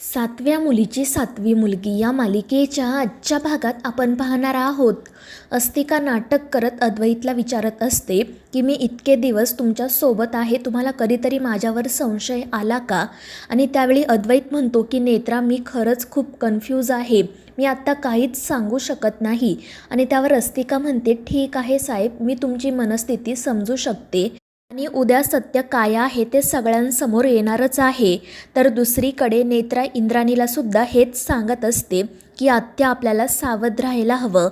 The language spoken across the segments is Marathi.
सातव्या मुलीची सातवी मुलगी या मालिकेच्या आजच्या भागात आपण पाहणार आहोत. अस्तिका नाटक करत अद्वैतला विचारत असते की मी इतके दिवस तुमच्या सोबत आहे, तुम्हाला कधीतरी माझ्यावर संशय आला का? आणि त्यावेळी अद्वैत म्हणतो की नेत्रा, मी खरंच खूप कन्फ्यूज आहे, मी आत्ता काहीच सांगू शकत नाही. आणि त्यावर अस्तिका म्हणते, ठीक आहे साहेब, मी तुमची मनस्थिती समजू शकते आणि उद्या सत्य काय आहे ते सगळ्यांसमोर येणारच आहे. तर दुसरीकडे नेत्रा इंद्राणीला सुद्धा हेच सांगत असते की आत्या आपल्याला सावध राहायला हवं,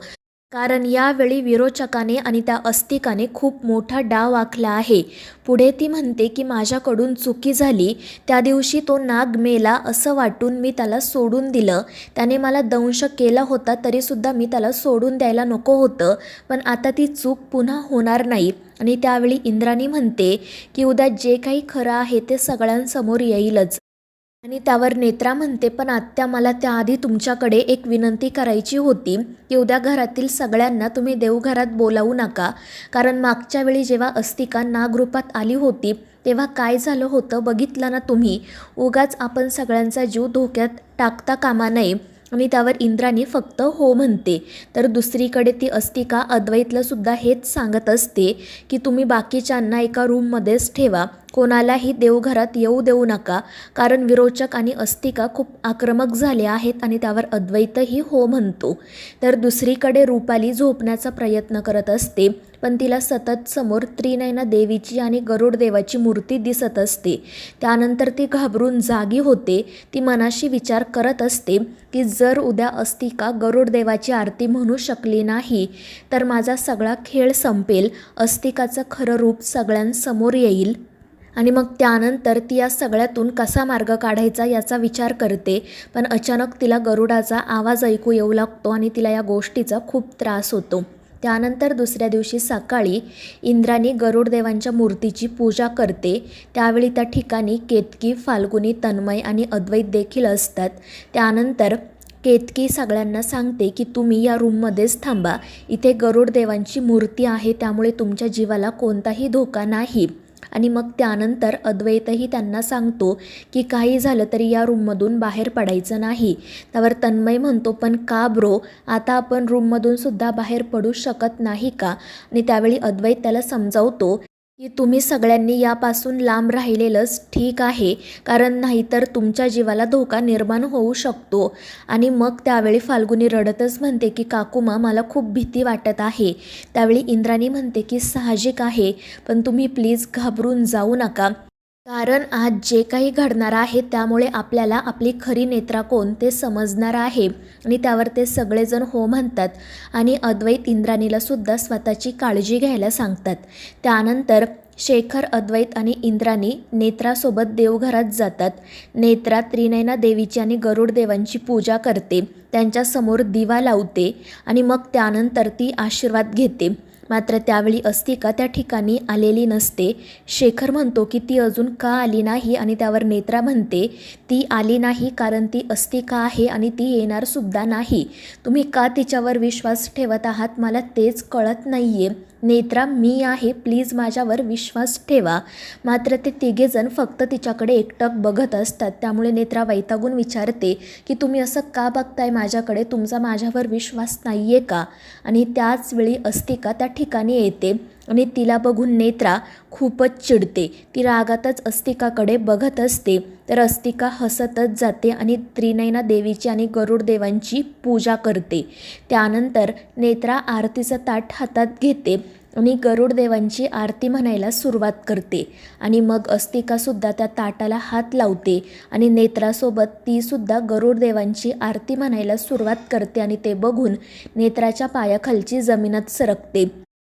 कारण यावेळी विरोचकाने आणि त्या अस्तिकाने खूप मोठा डाव आखला आहे. पुढे ती म्हणते की माझ्याकडून चुकी झाली, त्या दिवशी तो नाग मेला असं वाटून मी त्याला सोडून दिलं, त्याने मला दंश केला होता तरीसुद्धा मी त्याला सोडून द्यायला नको होतं, पण आता ती चूक पुन्हा होणार नाही. आणि त्यावेळी इंद्राणी म्हणते की उद्या जे काही खरं आहे ते सगळ्यांसमोर येईलच. आणि त्यावर नेत्रा म्हणते, पण आत्या, मला त्याआधी तुमच्याकडे एक विनंती करायची होती की उद्या घरातील सगळ्यांना तुम्ही देवघरात बोलावू नका, कारण मागच्या वेळी जेव्हा अस्तिका नागरूपात आली होती तेव्हा काय झालं होतं बघितलं ना तुम्ही. उगाच आपण सगळ्यांचा जीव धोक्यात टाकता कामा नये. आणि त्यावर इंद्राणी फक्त हो म्हणते. तर दुसरीकडे ती अस्तिका अद्वैतला सुद्धा हेच सांगत असते की तुम्ही बाकीच्यांना एका रूममध्येच ठेवा, कोणालाही देवघरात येऊ देऊ नका, कारण विरोचक आणि अस्तिका खूप आक्रमक झाले आहेत. आणि त्यावर अद्वैतही हो म्हणतो. तर दुसरीकडे रूपाली झोपण्याचा प्रयत्न करत असते, पण तिला सतत समोर त्रिनयना देवीची आणि गरुड देवाची मूर्ती दिसत असते. त्यानंतर ती घाबरून जागी होते. ती मनाशी विचार करत असते की जर उद्या अस्तिका गरुड देवाची आरती म्हणू शकली नाही तर माझा सगळा खेळ संपेल, अस्तिकाचं खरं रूप सगळ्यांसमोर येईल. आणि मग त्यानंतर ती या सगळ्यातून कसा मार्ग काढायचा याचा विचार करते. पण अचानक तिला गरुडाचा आवाज ऐकू येऊ लागतो आणि तिला या गोष्टीचा खूप त्रास होतो. त्यानंतर दुसऱ्या दिवशी सकाळी इंद्राणी गरुड देवांच्या मूर्तीची पूजा करते. त्यावेळी त्या ठिकाणी केतकी, फाल्गुनी, तन्मय आणि अद्वैत देखील असतात. त्यानंतर केतकी सगळ्यांना सांगते की तुम्ही या रूममध्येच थांबा, इथे गरुड देवांची मूर्ती आहे, त्यामुळे तुमच्या जीवाला कोणताही धोका नाही. आणि मग त्यानंतर अद्वैतही त्यांना सांगतो की काही झालं तरी या रूममधून बाहेर पडायचं नाही. त्यावर तन्मय म्हणतो, पण का ब्रो, आता आपण रूममधून सुद्धा बाहेर पडू शकत नाही का? आणि त्यावेळी अद्वैत त्याला समजावतो की तुम्ही सगळ्यांनी यापासून लांब राहिलेलंच ठीक आहे, कारण नाहीतर तुमच्या जीवाला धोका निर्माण होऊ शकतो. आणि मग त्यावेळी फाल्गुनी रडतच म्हणते की काकूमा, मला खूप भीती वाटत आहे. त्यावेळी इंद्राणी म्हणते की साहजिक आहे, पण तुम्ही प्लीज घाबरून जाऊ नका, कारण आज जे काही घडणार आहे त्यामुळे आपल्याला आपली खरी नेत्रा कोण ते समजणार आहे. आणि त्यावर ते सगळेजण हो म्हणतात आणि अद्वैत इंद्राणीला सुद्धा स्वतःची काळजी घ्यायला सांगतात. त्यानंतर शेखर, अद्वैत आणि इंद्राणी नेत्रासोबत देवघरात जातात. नेत्रा त्रिनयना देवीची आणि गरुड देवांची पूजा करते, त्यांच्यासमोर दिवा लावते आणि मग त्यानंतर ती आशीर्वाद घेते. मात्र त्यावेळी अस्तिका त्या ठिकाणी आलेली नसते. शेखर म्हणतो की ती अजून का आली नाही? आणि त्यावर नेत्रा म्हणते, ती आली नाही कारण ती अस्तिका आहे आणि ती येणारसुद्धा नाही. तुम्ही का तिच्यावर विश्वास ठेवत आहात मला तेच कळत नाही आहे. नेत्रा, मी आहे, प्लीज माझ्यावर विश्वास ठेवा. मात्र ते तिघेजण फक्त तिच्याकडे एकटक बघत असतात. त्यामुळे नेत्रा वैतागून विचारते की तुम्ही असं का बघताय माझ्याकडे, तुमचा माझ्यावर विश्वास नाही आहे का? आणि त्याच वेळी अस्तिका त्या ठिकाणी येते आणि तिला बघून नेत्रा खूपच चिडते. ती रागातच अस्तिकाकडे बघत असते. तर अस्तिका हसतच जाते आणि त्रिनयना देवीची आणि गरुड देवांची पूजा करते. त्यानंतर नेत्रा आरतीचं ताट हातात घेते आणि गरुड देवांची आरती म्हणायला सुरुवात करते. आणि मग अस्तिकासुद्धा त्या ताटाला हात लावते आणि नेत्रासोबत तीसुद्धा गरुड देवांची आरती म्हणायला सुरुवात करते. आणि ते बघून नेत्राच्या पायाखालची जमीनच सरकते.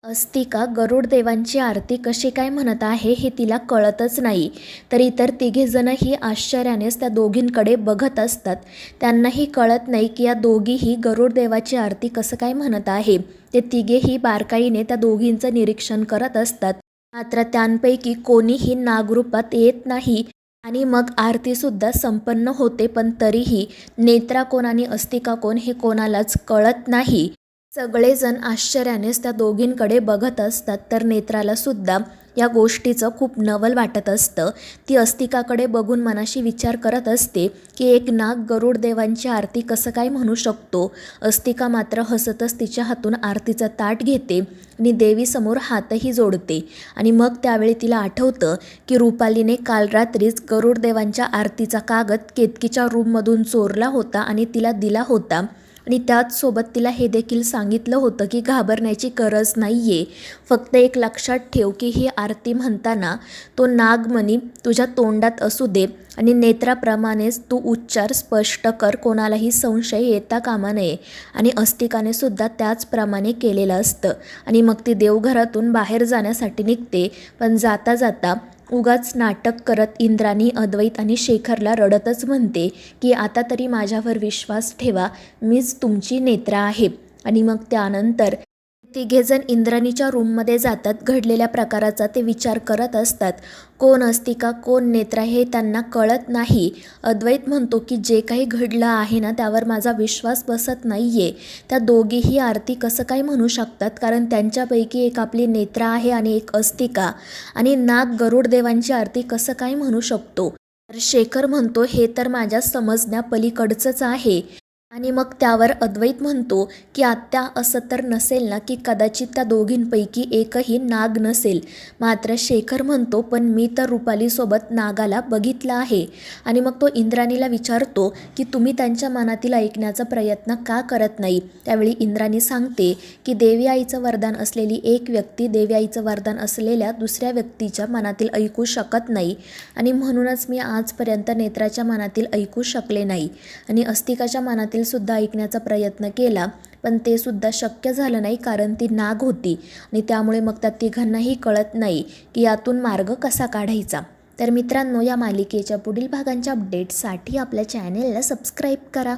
अस्तिका गरुड देवांची आरती कशी काय म्हणत आहे हे तिला कळतच नाही. तर इतर तिघेजणही आश्चर्यानेच त्या दोघींकडे बघत असतात. त्यांनाही कळत नाही की या दोघीही गरुड देवाची आरती कसं काय म्हणत आहे. ते तिघेही बारकाईने त्या दोघींचं निरीक्षण करत असतात. मात्र त्यांपैकी कोणीही नागरूपात येत नाही आणि मग आरतीसुद्धा संपन्न होते. पण तरीही नेत्रा कोण आणि अस्तिका कोण हे कोणालाच कळत नाही. सगळेजण आश्चर्यानेच त्या दोघींकडे बघत असतात. तर नेत्राला सुद्धा या गोष्टीचं खूप नवल वाटत असतं. ती अस्तिकाकडे बघून मनाशी विचार करत असते की एक नाग गरुड देवांची आरती कसं काय म्हणू शकतो. अस्तिका मात्र हसतच तिच्या हातून आरतीचं ताट घेते आणि देवीसमोर हातही जोडते. आणि मग त्यावेळी तिला आठवतं की रुपालीने काल रात्रीच गरुड देवांच्या आरतीचा कागद केतकीच्या रूममधून चोरला होता आणि तिला दिला होता. आणि त्याचसोबत तिला हे देखील सांगितलं होतं की घाबरण्याची गरज नाही आहे, फक्त एक लक्षात ठेव की ही आरती म्हणताना तो नागमणी तुझ्या तोंडात असू दे आणि नेत्राप्रमाणेच तू उच्चार स्पष्ट कर, कोणालाही संशय येता कामा नये. आणि अस्तिकाने सुद्धा त्याचप्रमाणे केलेलं असतं. आणि मग ती देवघरातून बाहेर जाण्यासाठी निघते, पण जाता जाता उगाच नाटक करत इंद्राणी, अद्वैत आणि शेखरला रडतच म्हणते की आता तरी माझ्यावर विश्वास ठेवा, मीच तुमची नेत्रा आहे. आणि मग त्यानंतर तिघेजण इंद्राणीच्या रूममध्ये जातात. घडलेल्या प्रकाराचा ते विचार करत असतात. कोण अस्तिका कोण नेत्रा हे त्यांना कळत नाही. अद्वैत म्हणतो की जे काही घडलं आहे ना त्यावर माझा विश्वास बसत नाही आहे. त्या दोघीही आरती कसं काय म्हणू शकतात, कारण त्यांच्यापैकी एक आपली नेत्रा आहे आणि एक अस्तिका. आणि नाग गरुड देवांची आरती कसं काय म्हणू शकतो. तर शेखर म्हणतो हे तर माझ्या समजण्या पलीकडचंच आहे. आणि मग त्यावर अद्वैत म्हणतो की आत्या असं तर नसेल ना की कदाचित त्या दोघींपैकी एकही नाग नसेल. मात्र शेखर म्हणतो पण मी तर रुपालीसोबत नागाला बघितलं आहे. आणि मग तो इंद्राणीला विचारतो की तुम्ही त्यांच्या मनातील ऐकण्याचा प्रयत्न का करत नाही. त्यावेळी इंद्राणी सांगते की देवी आईचं वरदान असलेली एक व्यक्ती देवी आईचं वरदान असलेल्या दुसऱ्या व्यक्तीच्या मनातील ऐकू शकत नाही आणि म्हणूनच मी आजपर्यंत नेत्राच्या मनातील ऐकू शकले नाही. आणि अस्तिकाच्या मनातील सुद्धा ऐकण्याचा प्रयत्न केला, पण ते सुद्धा शक्य झालं नाही, कारण ती नाग होती. आणि त्यामुळे मग त्या तिघांनाही कळत नाही की यातून मार्ग कसा काढायचा. तर मित्रांनो, या मालिकेच्या पुढील भागांच्या अपडेट्ससाठी आपल्या चॅनेलला सबस्क्राईब करा.